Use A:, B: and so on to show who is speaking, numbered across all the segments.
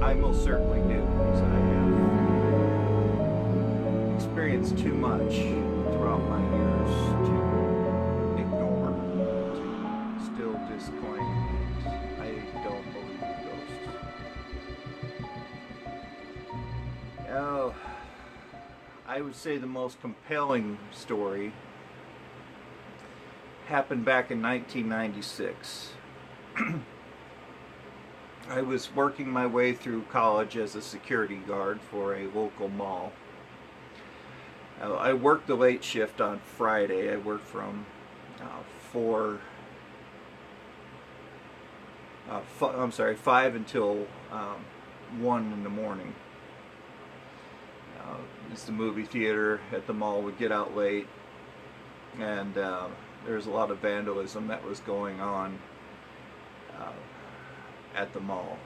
A: I most certainly do, because I have experienced too much throughout my years to ignore, to still disclaim I don't believe in ghosts. Oh, I would say the most compelling story happened back in 1996. I was working my way through college as a security guard for a local mall. I worked the late shift on Friday. I worked from 5 until 1 in the morning. It's the movie theater at the mall. Would get out late, and there was a lot of vandalism that was going on at the mall.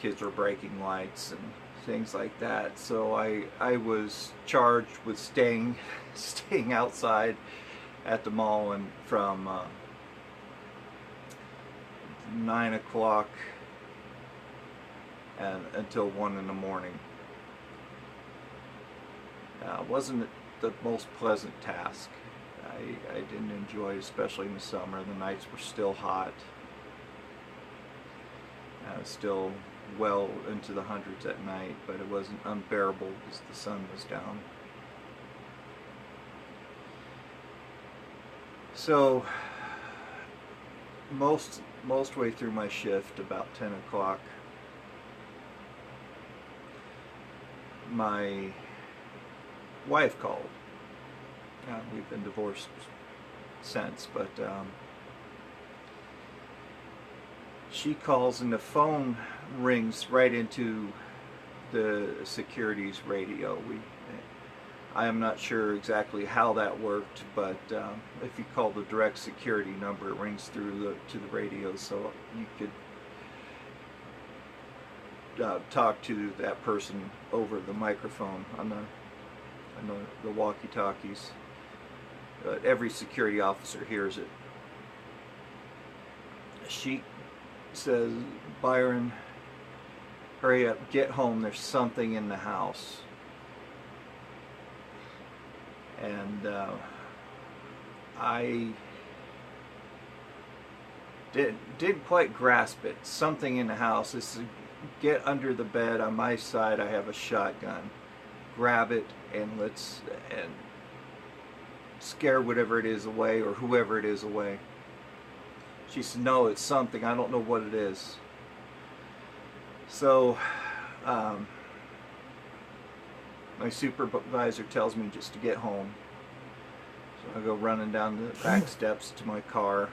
A: Kids were breaking lights and things like that. So I was charged with staying outside at the mall and from 9 o'clock and until 1 in the morning. Wasn't the most pleasant task. I didn't enjoy, especially in the summer. The nights were still hot. Still well into the hundreds at night, but it wasn't unbearable because the sun was down. So most way through my shift, about 10 o'clock, my wife called. We've been divorced since, but she calls and the phone rings right into the security's radio. I am not sure exactly how that worked, but if you call the direct security number, it rings through to the radio, so you could talk to that person over the microphone on the walkie-talkies. Every security officer hears it. She says, "Byron, hurry up, get home, there's something in the house." And I didn't quite grasp it. Something in the house. This is, get under the bed. On my side I have a shotgun. Grab it and let's scare whatever it is away, or whoever it is away. She said, "No, it's something. I don't know what it is." So my supervisor tells me just to get home. So I go running down the back steps to my car,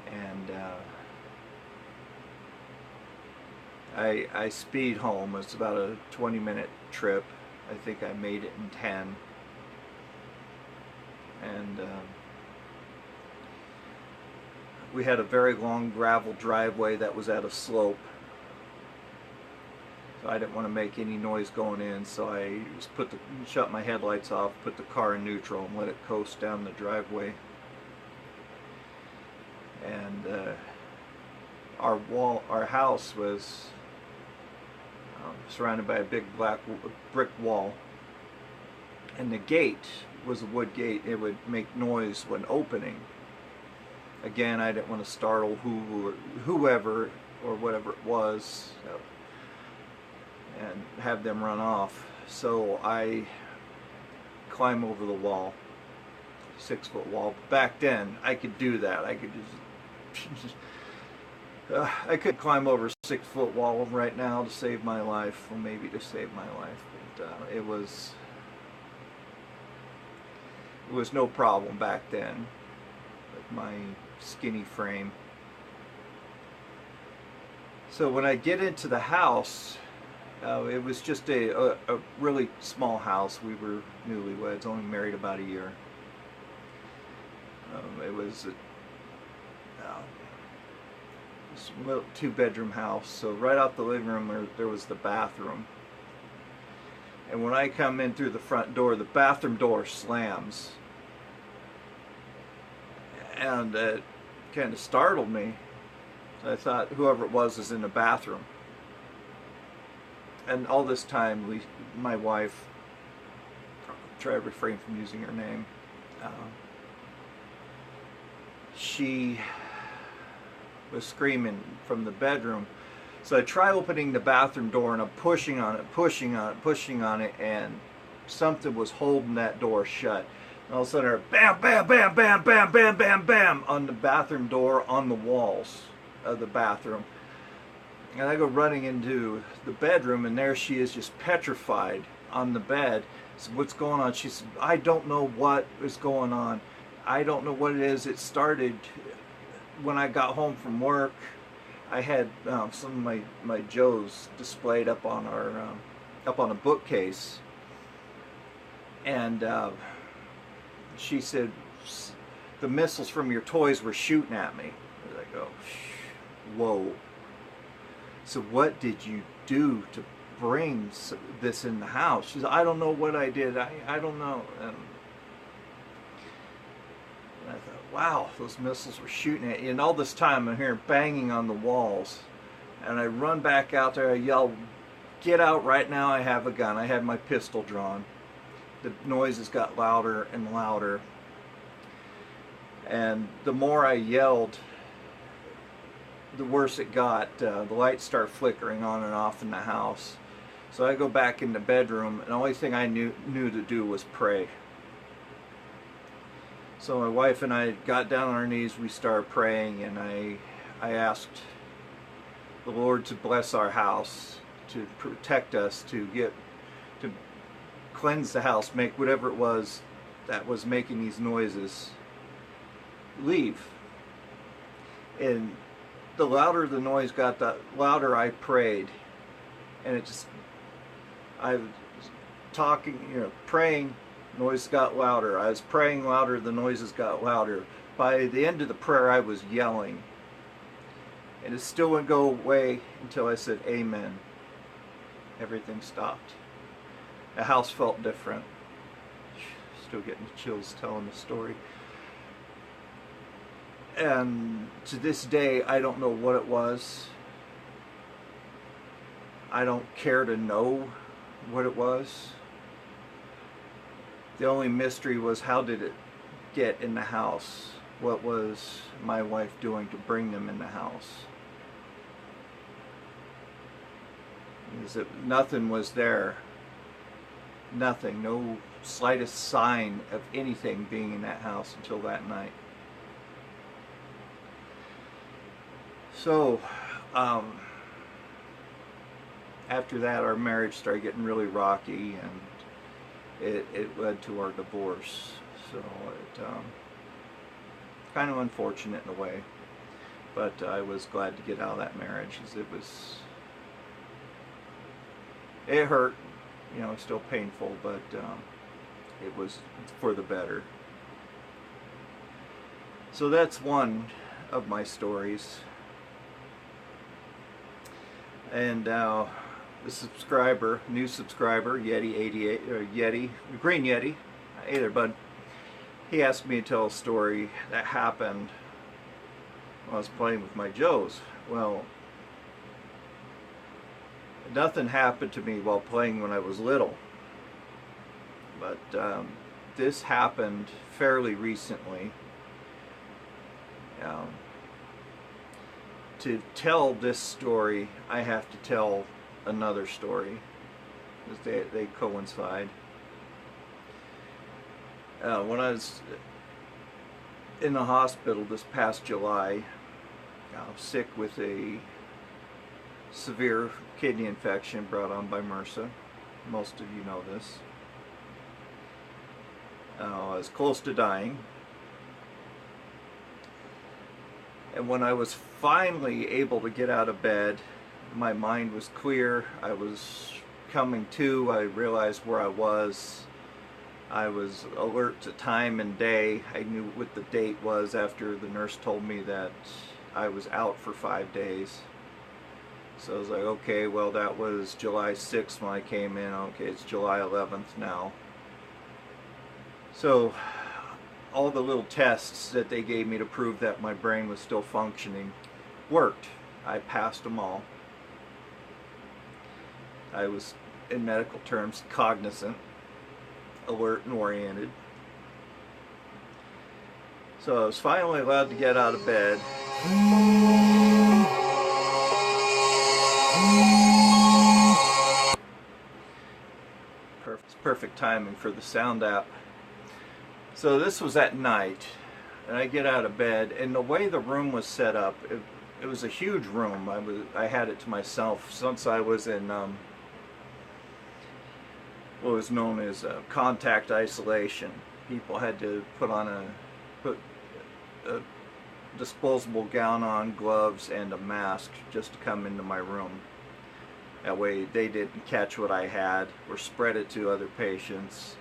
A: and I speed home. It's about a 20-minute trip. I think I made it in 10. And we had a very long gravel driveway that was at a slope. So I didn't want to make any noise going in, so I just shut my headlights off, put the car in neutral, and let it coast down the driveway. And our house was surrounded by a big black brick wall, and the gate was a wood gate. It would make noise when opening. Again, I didn't want to startle whoever or whatever it was and have them run off. So I climb over the wall, 6-foot wall. Back then, I could do that. I could just I could climb over a 6-foot wall right now to save my life, or maybe to save my life, but it was no problem back then with my skinny frame. So when I get into the house, it was just a really small house. We were newlyweds, only married about a year. It was a 2-bedroom house. So right out the living room there was the bathroom. And when I come in through the front door, the bathroom door slams. And it kind of startled me. So I thought whoever it was in the bathroom. And all this time, my wife, try to refrain from using her name, she was screaming from the bedroom. So I try opening the bathroom door, and I'm pushing on it, and something was holding that door shut. And all of a sudden, bam, bam, bam, bam, bam, bam, bam, bam, on the bathroom door, on the walls of the bathroom. And I go running into the bedroom, and there she is, just petrified on the bed. I said, "What's going on?" She said, "I don't know what is going on. I don't know what it is. It started when I got home from work. I had some of my Joes displayed up on a bookcase, and she said the missiles from your toys were shooting at me." I go, "Whoa." So what did you do to bring this in the house? She said, "I don't know what I did. I don't know." And I thought, wow, those missiles were shooting at you. And all this time I'm hearing banging on the walls. And I run back out there. I yell, "Get out right now. I have a gun." I had my pistol drawn. The noises got louder and louder. And the more I yelled, the worse it got. The lights start flickering on and off in the house. So I go back in the bedroom, and the only thing I knew to do was pray. So my wife and I got down on our knees, we started praying, and I asked the Lord to bless our house, to protect us, to cleanse the house, make whatever it was that was making these noises leave. And the louder the noise got, the louder I prayed. And I was talking, praying, noise got louder. I was praying louder, the noises got louder. By the end of the prayer, I was yelling. And it still wouldn't go away until I said, "Amen." Everything stopped. The house felt different. Still getting chills telling the story. And to this day, I don't know what it was. I don't care to know what it was. The only mystery was, how did it get in the house? What was my wife doing to bring them in the house? Because nothing was there. Nothing. No slightest sign of anything being in that house until that night. So, after that, our marriage started getting really rocky, and it led to our divorce. So it kind of unfortunate in a way, but I was glad to get out of that marriage, because it hurt, it's still painful, but it was for the better. So that's one of my stories. And the subscriber, new subscriber, Yeti88, or Yeti, Green Yeti, hey there, bud. He asked me to tell a story that happened when I was playing with my Joes. Well, nothing happened to me while playing when I was little, but this happened fairly recently. To tell this story, I have to tell another story, because they coincide. When I was in the hospital this past July, sick with a severe kidney infection brought on by MRSA. Most of you know this. I was close to dying. And when I was finally able to get out of bed, my mind was clear. I was coming to. I realized where I was. I was alert to time and day. I knew what the date was after the nurse told me that I was out for 5 days. So I was like, okay, well, that was July 6th when I came in. Okay, it's July 11th now. So all the little tests that they gave me to prove that my brain was still functioning worked. I passed them all. I was, in medical terms, cognizant, alert, and oriented. So I was finally allowed to get out of bed. Perfect timing for the sound app. So this was at night, and I get out of bed, and the way the room was set up, it was a huge room. I had it to myself since I was in what was known as contact isolation. People had to put a disposable gown on, gloves, and a mask just to come into my room. That way they didn't catch what I had or spread it to other patients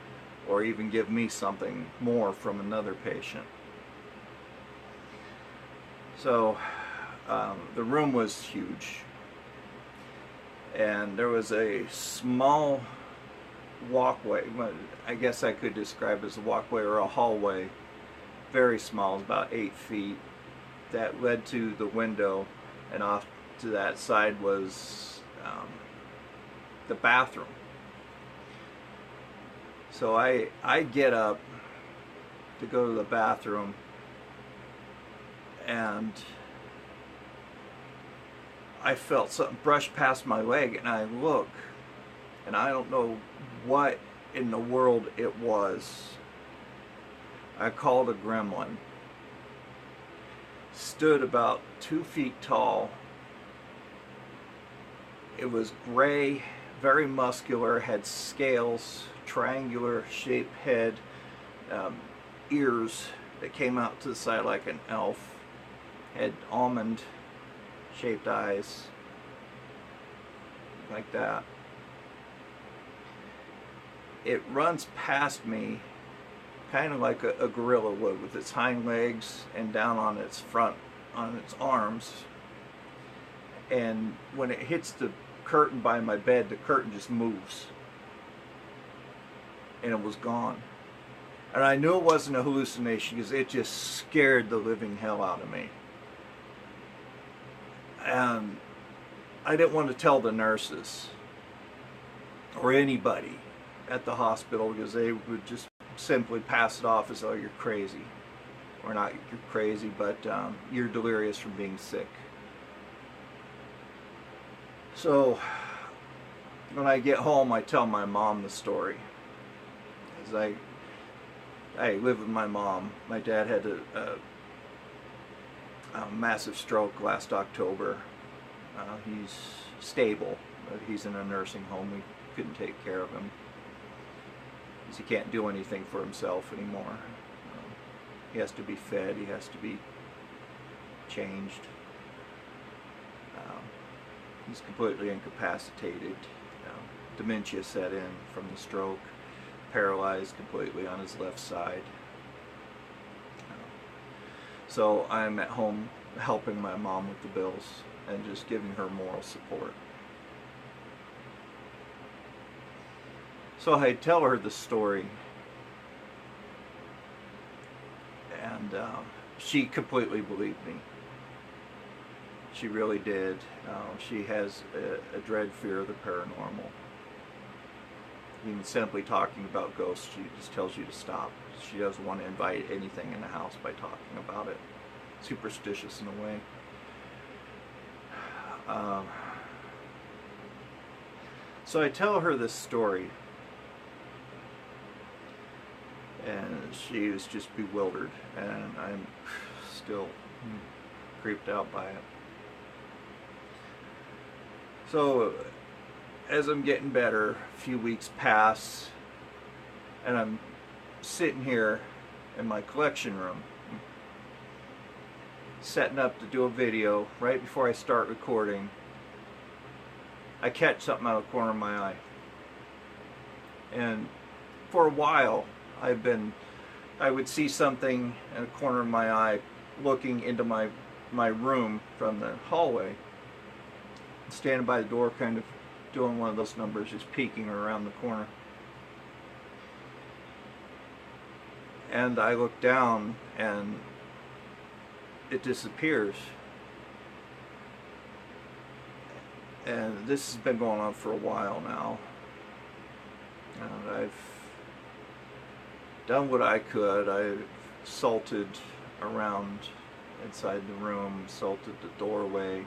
A: or even give me something more from another patient. So the room was huge, and there was a small walkway. I guess I could describe it as a walkway or a hallway, very small, about 8 feet, that led to the window, and off to that side was the bathroom. So I get up to go to the bathroom, and I felt something brush past my leg, and I look, and I don't know what in the world it was. I called a gremlin. Stood about 2 feet tall. It was gray, very muscular, had scales, triangular shaped head, ears that came out to the side like an elf, had almond shaped eyes, like that. It runs past me kind of like a gorilla would, with its hind legs and down on its front, on its arms. And when it hits the curtain by my bed, the curtain just moves. And it was gone. And I knew it wasn't a hallucination because it just scared the living hell out of me. And I didn't want to tell the nurses or anybody at the hospital because they would just simply pass it off as, oh, you're crazy. Or not you're crazy, but you're delirious from being sick. So when I get home, I tell my mom the story. As I live with my mom. My dad had a massive stroke last October. He's stable, but he's in a nursing home. We couldn't take care of him because he can't do anything for himself anymore. He has to be fed. He has to be changed. He's completely incapacitated. Dementia set in from the stroke. Paralyzed completely on his left side. So I'm at home helping my mom with the bills and just giving her moral support. So I tell her the story, and she completely believed me. She really did. She has a dread fear of the paranormal. Even simply talking about ghosts, she just tells you to stop. She doesn't want to invite anything in the house by talking about it. Superstitious in a way. So I tell her this story, and she is just bewildered, and I'm still creeped out by it. So as I'm getting better, a few weeks pass, and I'm sitting here in my collection room, setting up to do a video. Right before I start recording, I catch something out of the corner of my eye. And for a while, I would see something in the corner of my eye looking into my room from the hallway, standing by the door, kind of doing one of those numbers, just peeking around the corner. And I look down and it disappears. And this has been going on for a while now. And I've done what I could. I've salted around inside the room, salted the doorway,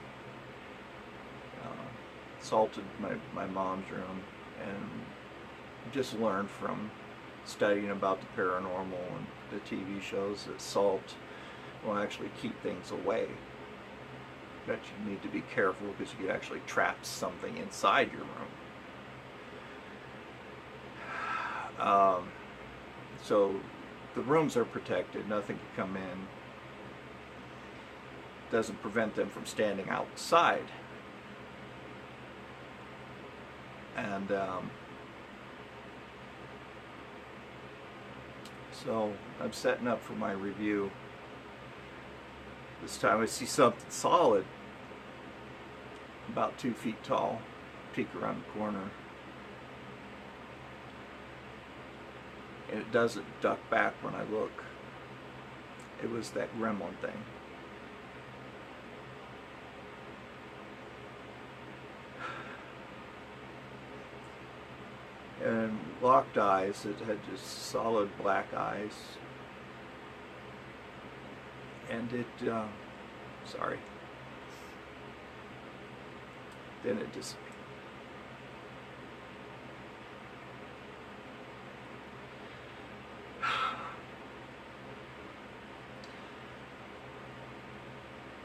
A: salted my mom's room, and just learned from studying about the paranormal and the TV shows that salt will actually keep things away. That you need to be careful because you could actually trap something inside your room. So the rooms are protected, nothing can come in. Doesn't prevent them from standing outside. And so I'm setting up for my review. This time I see something solid, about 2 feet tall, peek around the corner. And it doesn't duck back when I look. It was that gremlin thing. And locked eyes. It had just solid black eyes. And it, sorry. Then it disappeared.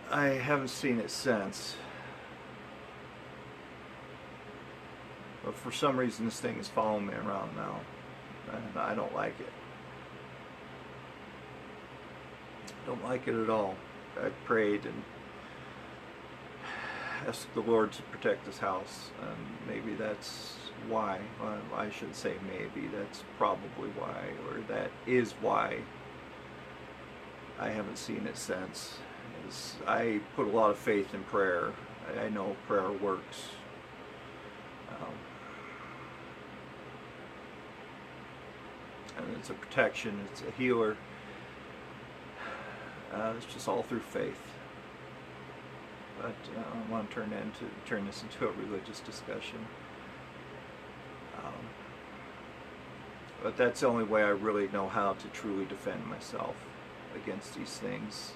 A: I haven't seen it since. But for some reason this thing is following me around now. And I don't like it. Don't like it at all. I've prayed and asked the Lord to protect this house. And maybe that's why. Well, I shouldn't say maybe. That's probably why. Or that is why I haven't seen it since. I put a lot of faith in prayer. I know prayer works. And it's a protection, it's a healer. It's just all through faith. But I don't want to turn this into a religious discussion. But that's the only way I really know how to truly defend myself against these things.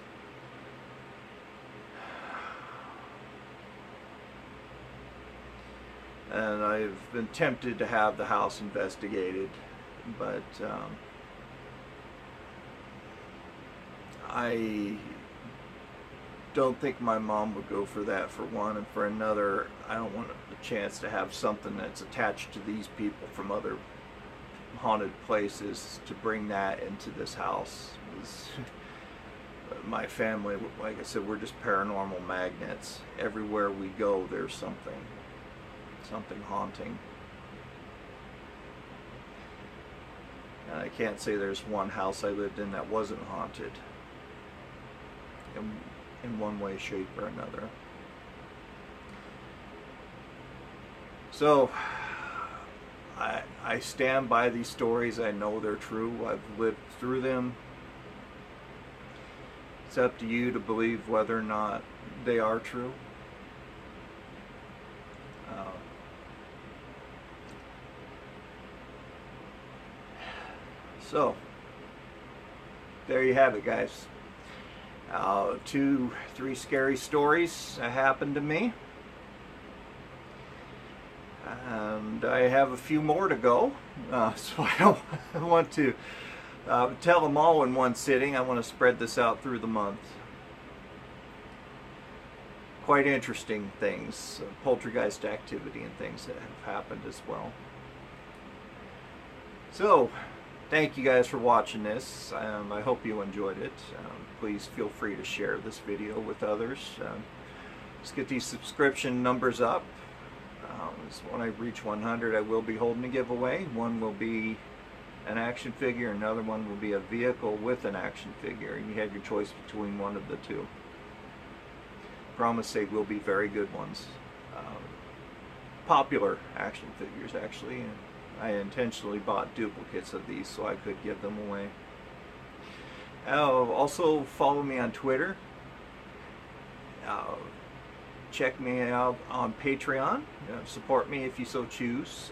A: And I've been tempted to have the house investigated, but I don't think my mom would go for that, for one, and for another, I don't want the chance to have something that's attached to these people from other haunted places to bring that into this house. My family, like I said, we're just paranormal magnets. Everywhere we go, there's something haunting. And I can't say there's one house I lived in that wasn't haunted in one way, shape, or another. So I stand by these stories. I know they're true. I've lived through them. It's up to you to believe whether or not they are true. So, there you have it, guys. 2, 3 scary stories happened to me. And I have a few more to go. So I don't want to tell them all in one sitting. I want to spread this out through the month. quite interesting things, poltergeist activity and things that have happened as well. So, thank you guys for watching this. I hope you enjoyed it. Please feel free to share this video with others. Let's get these subscription numbers up. When I reach 100, I will be holding a giveaway. One will be an action figure, another one will be a vehicle with an action figure. You have your choice between one of the two. Promise they will be very good ones. Popular action figures, actually. I intentionally bought duplicates of these so I could give them away. Also follow me on Twitter. Check me out on Patreon. Support me if you so choose.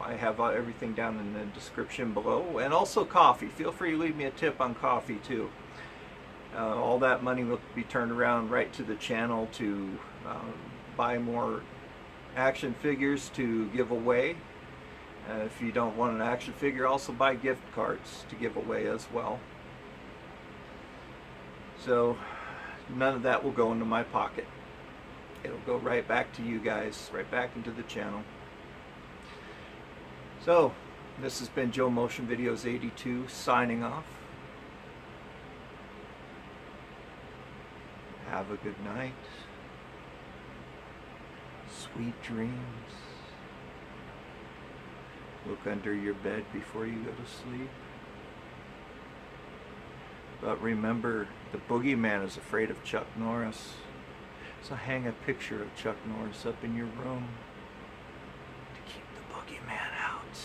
A: I have everything down in the description below. And also coffee. Feel free to leave me a tip on coffee too. All that money will be turned around right to the channel to buy more action figures to give away. If you don't want an action figure, also buy gift cards to give away as well. So none of that will go into my pocket. It'll go right back to you guys, right back into the channel. So this has been Joe Motion Videos 82 signing off. Have a good night. Sweet dreams. Look under your bed before you go to sleep. But remember, the boogeyman is afraid of Chuck Norris. So hang a picture of Chuck Norris up in your room to keep the boogeyman out.